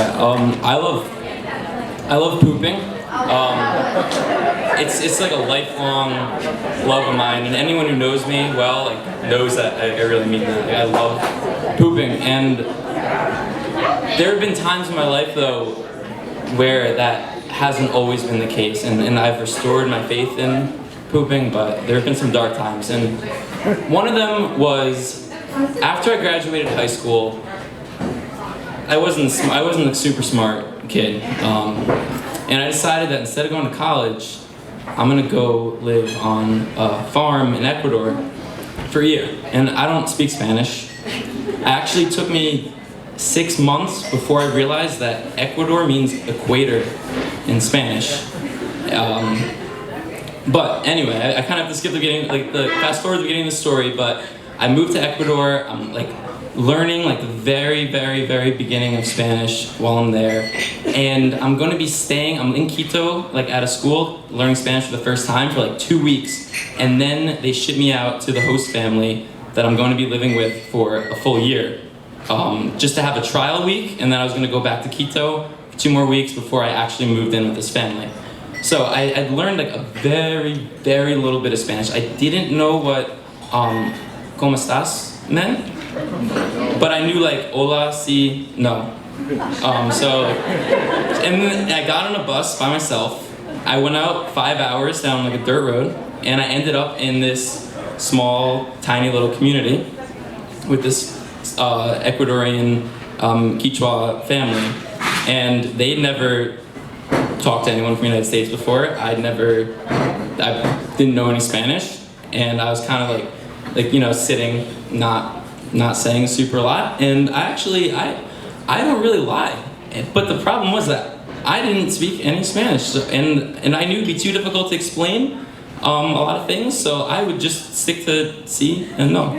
I love pooping. It's like a lifelong love of mine, and anyone who knows me well knows that I really mean that. I love pooping, and there have been times in my life though where that hasn't always been the case, and I've restored my faith in pooping, but there have been some dark times, and one of them was after I graduated high school. I wasn't a super smart kid, and I decided that instead of going to college, I'm gonna go live on a farm in Ecuador for a year. And I don't speak Spanish. It actually took me 6 months before I realized that Ecuador means equator in Spanish. But anyway, I kind of have to skip the beginning, fast forward the beginning of the story. But I moved to Ecuador. I'm learning the very, very, very beginning of Spanish while I'm there, and I'm going to be staying. I'm in Quito, at a school, learning Spanish for the first time for 2 weeks, and then they ship me out to the host family that I'm going to be living with for a full year, just to have a trial week, and then I was going to go back to Quito for 2 more weeks before I actually moved in with this family. So I'd learned a very, very little bit of Spanish. I didn't know what "¿Cómo estás" meant. But I knew hola, sí, no. And then I got on a bus by myself. I went out 5 hours down a dirt road, and I ended up in this small, tiny little community with this Ecuadorian Quechua family. And they'd never talked to anyone from the United States before. I didn't know any Spanish, and I was kind of sitting, not saying super a lot, and I don't really lie. But the problem was that I didn't speak any Spanish, and I knew it'd be too difficult to explain a lot of things, so I would just stick to sí and no.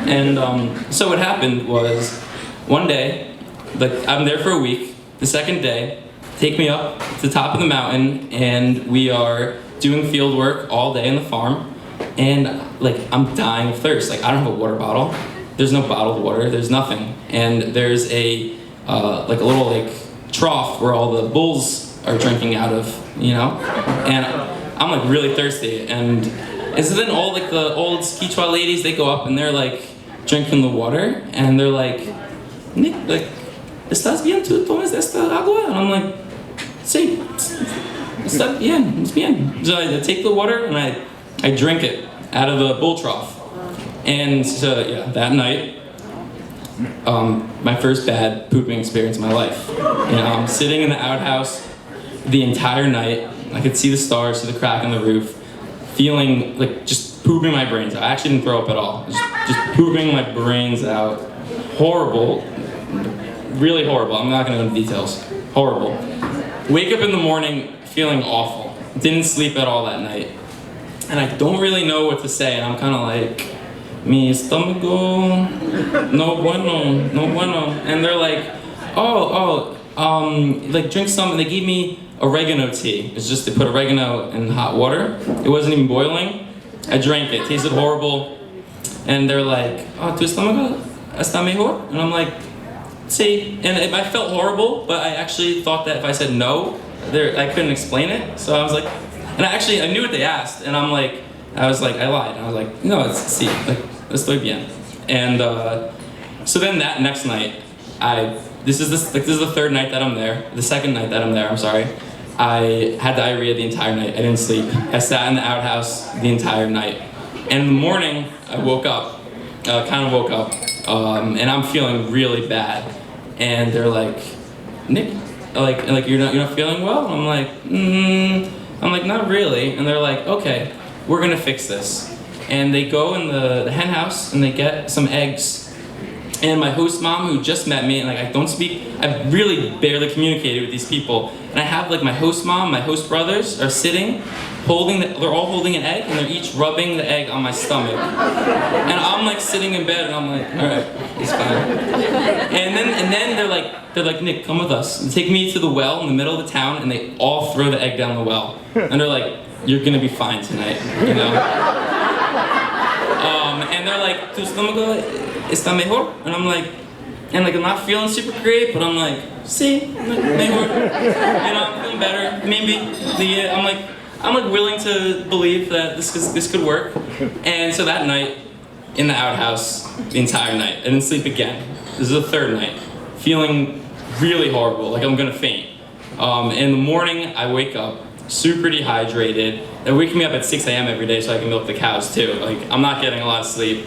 And so what happened was, one day, I'm there for a week. The second day, take me up to the top of the mountain, and we are doing field work all day in the farm, and I'm dying of thirst. I don't have a water bottle. There's no bottled water, there's nothing. And there's a little trough where all the bulls are drinking out of, And I'm really thirsty. And so then all the old Quechua ladies, they go up and they're drinking the water, and they're Nick, ¿estás bien? ¿Tú tomas esta agua? And I'm sí, está bien, it's bien. So I take the water and I drink it out of the bull trough. And so, yeah, that night, my first bad pooping experience in my life. I'm sitting in the outhouse the entire night. I could see the stars through the crack in the roof, feeling just pooping my brains out. I actually didn't throw up at all. Just pooping my brains out. Horrible. Really horrible. I'm not going to go into details. Horrible. Wake up in the morning feeling awful. Didn't sleep at all that night. And I don't really know what to say, and I'm kind of mi estómago, no bueno. And they're drink some, and they gave me oregano tea. It's just they put oregano in hot water. It wasn't even boiling. I drank it, tasted horrible. And they're tu estómago está mejor? And I'm sí. And I felt horrible, but I actually thought that if I said no, I couldn't explain it. So I was and I knew what they asked, and I lied. I was no, it's sí, estoy bien. And so then that next night, this is the third night that I'm there. The second night that I'm there, I'm sorry. I had diarrhea the entire night. I didn't sleep. I sat in the outhouse the entire night. And in the morning, I woke up, and I'm feeling really bad. And they're Nick, you're not feeling well? I'm not really. And they're okay, we're gonna fix this. And they go in the hen house and they get some eggs. And my host mom, who just met me, and I really barely communicated with these people. And I have my host mom, my host brothers are sitting, they're all holding an egg, and they're each rubbing the egg on my stomach. And I'm sitting in bed, and I'm all right, it's fine. And then they're Nick, come with us. And take me to the well in the middle of the town, and they all throw the egg down the well. And they're you're gonna be fine tonight, And they're tu estómago está mejor? And I'm and like I'm not feeling super great, but I'm like, see, I'm like, maybe, I'm feeling better. Maybe I'm like willing to believe that this could work. And so that night, in the outhouse, the entire night, I didn't sleep again. This is the third night, feeling really horrible, like I'm gonna faint. In the morning, I wake up super dehydrated. They're waking me up at 6 a.m. every day so I can milk the cows too. Like I'm not getting a lot of sleep,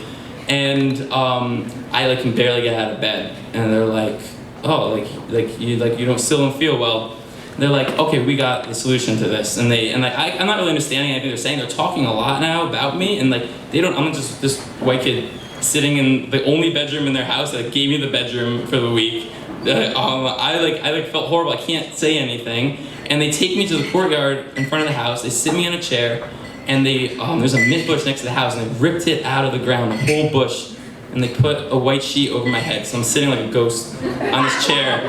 and I like can barely get out of bed. And they're like, oh, you still don't feel well. They're like, okay, we got the solution to this. And I'm not really understanding anything they're saying. They're talking a lot now about me, and like I'm just this white kid sitting in the only bedroom in their house that gave me the bedroom for the week. I felt horrible. I can't say anything. And they take me to the courtyard in front of the house. They sit me in a chair, and there's a mint bush next to the house, and they ripped it out of the ground, the whole bush, and they put a white sheet over my head. So I'm sitting like a ghost on this chair,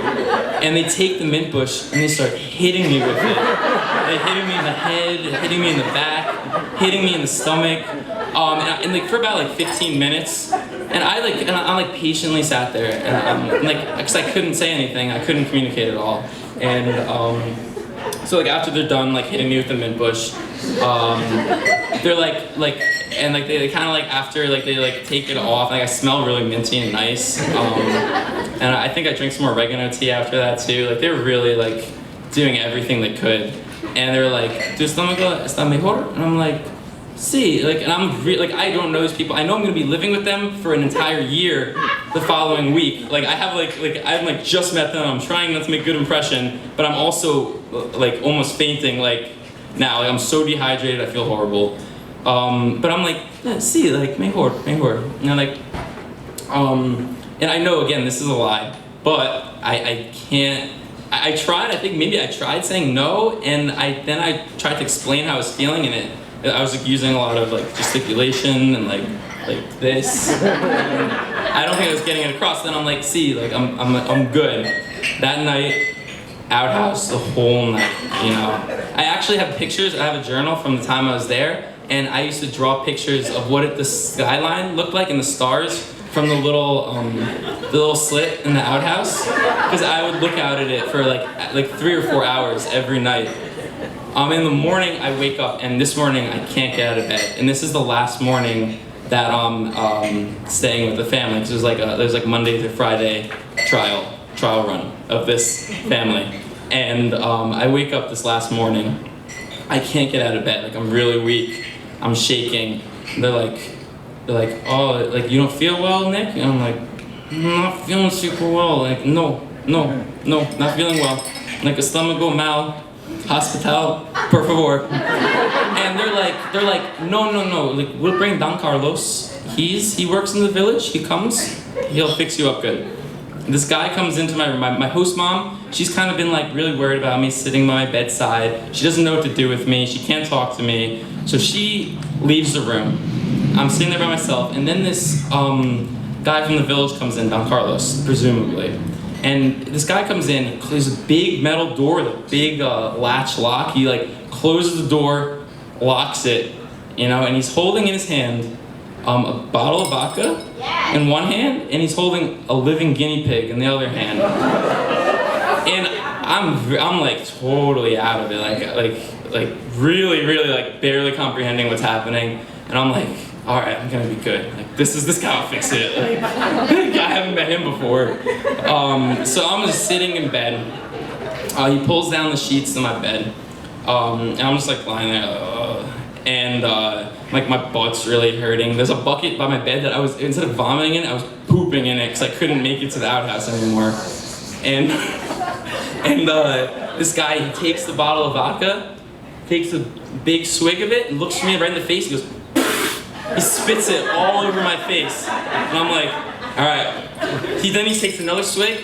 and they take the mint bush and they start hitting me with it. They're hitting me in the head, hitting me in the back, hitting me in the stomach, and like for about like 15 minutes. And I patiently sat there, and because I couldn't say anything, I couldn't communicate at all. And so like after they're done like hitting me with the mint bush, they're they kind of like after like they like take it off. Like I smell really minty and nice. And I think I drank some more oregano tea after that too. Like they were really like doing everything they could. And they were like, "Tu estómago está mejor?" And I'm like, "Sí." Like, and I don't know these people. I know I'm gonna be living with them for an entire year the following week. Like I have just met them. I'm trying not to make a good impression, but I'm also like almost fainting like now. Like I'm so dehydrated, I feel horrible. But I'm like, "Sí, like mejor." And I'm like, and I know again this is a lie, but I can't. I tried. I think maybe I tried saying no, and then I tried to explain how I was feeling, and I was like using a lot of like gesticulation and like this. And I don't think I was getting it across. Then I'm like, "See, like I'm good." That night, outhouse the whole night. I actually have pictures. I have a journal from the time I was there, and I used to draw pictures of what the skyline looked like and the stars from the little slit in the outhouse, because I would look out at it for like 3 or 4 hours every night. In the morning I wake up, and this morning I can't get out of bed, and this is the last morning that I'm staying with the family, because there's like Monday through Friday trial run of this family, and I wake up this last morning. I can't get out of bed. Like I'm really weak. I'm shaking. They're like, "Oh, like you don't feel well, Nick?" And I'm like, "I'm not feeling super well. Like no, not feeling well. Like estómago mal, hospital, por favor." And they're like, no. Like we'll bring Don Carlos. He works in the village. He comes. He'll fix you up good. This guy comes into my room. My host mom, she's kind of been like really worried about me sitting by my bedside. She doesn't know what to do with me. She can't talk to me. So she leaves the room. I'm sitting there by myself, and then this guy from the village comes in, Don Carlos, presumably. And this guy comes in, there's a big metal door with a big latch lock. He like closes the door, locks it, and he's holding in his hand a bottle of vodka in one hand, and he's holding a living guinea pig in the other hand. And I'm like totally out of it, like really like barely comprehending what's happening. And I'm like, all right, I'm gonna be good. Like this guy will fix it. Like I haven't met him before. So I'm just sitting in bed. He pulls down the sheets to my bed, and I'm just like lying there, and like my butt's really hurting. There's a bucket by my bed that instead of vomiting in, I was pooping in it because I couldn't make it to the outhouse anymore. And this guy, he takes the bottle of vodka, takes a big swig of it, and looks me right in the face. He goes. He spits it all over my face, and I'm like, all right. Then he takes another swig,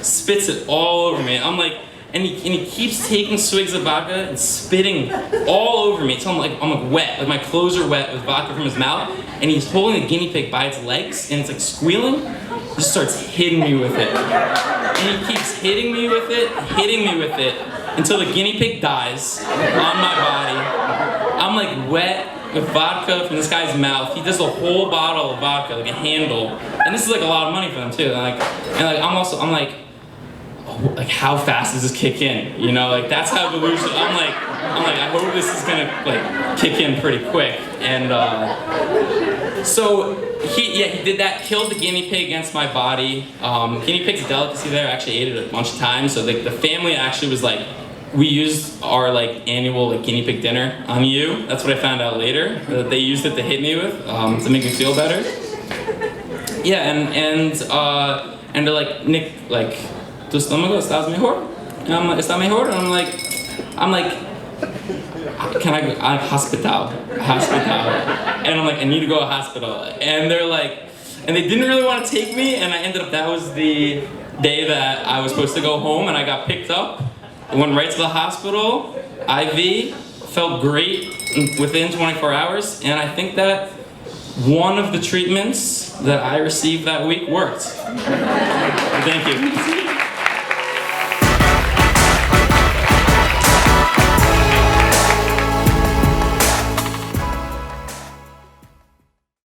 spits it all over me. I'm like, and he keeps taking swigs of vodka and spitting all over me. So I'm like wet, like my clothes are wet with vodka from his mouth, and he's holding the guinea pig by its legs, and it's like squealing. He just starts hitting me with it, and he keeps hitting me with it, until the guinea pig dies on my body. I'm like wet. with vodka from this guy's mouth. He does a whole bottle of vodka, like a handle, and this is like a lot of money for them too. And I'm like, oh, like how fast does this kick in? You know, like that's how delusional. I'm like, I hope this is gonna like kick in pretty quick. And so he did that, killed the guinea pig against my body. Guinea pig's a delicacy there. I actually ate it a bunch of times. So the family actually was like, we used our like annual like guinea pig dinner on you. That's what I found out later. That they used it to hit me with to make me feel better. Yeah, and to like Nick like, tu estómago estás mejor? Está mejor? And I'm like, can I go? Hospital. And I'm like, I need to go to hospital. And they're like, and they didn't really want to take me. And I ended up, that was the day that I was supposed to go home, and I got picked up. I went right to the hospital, IV, felt great within 24 hours, and I think that one of the treatments that I received that week worked. Thank you.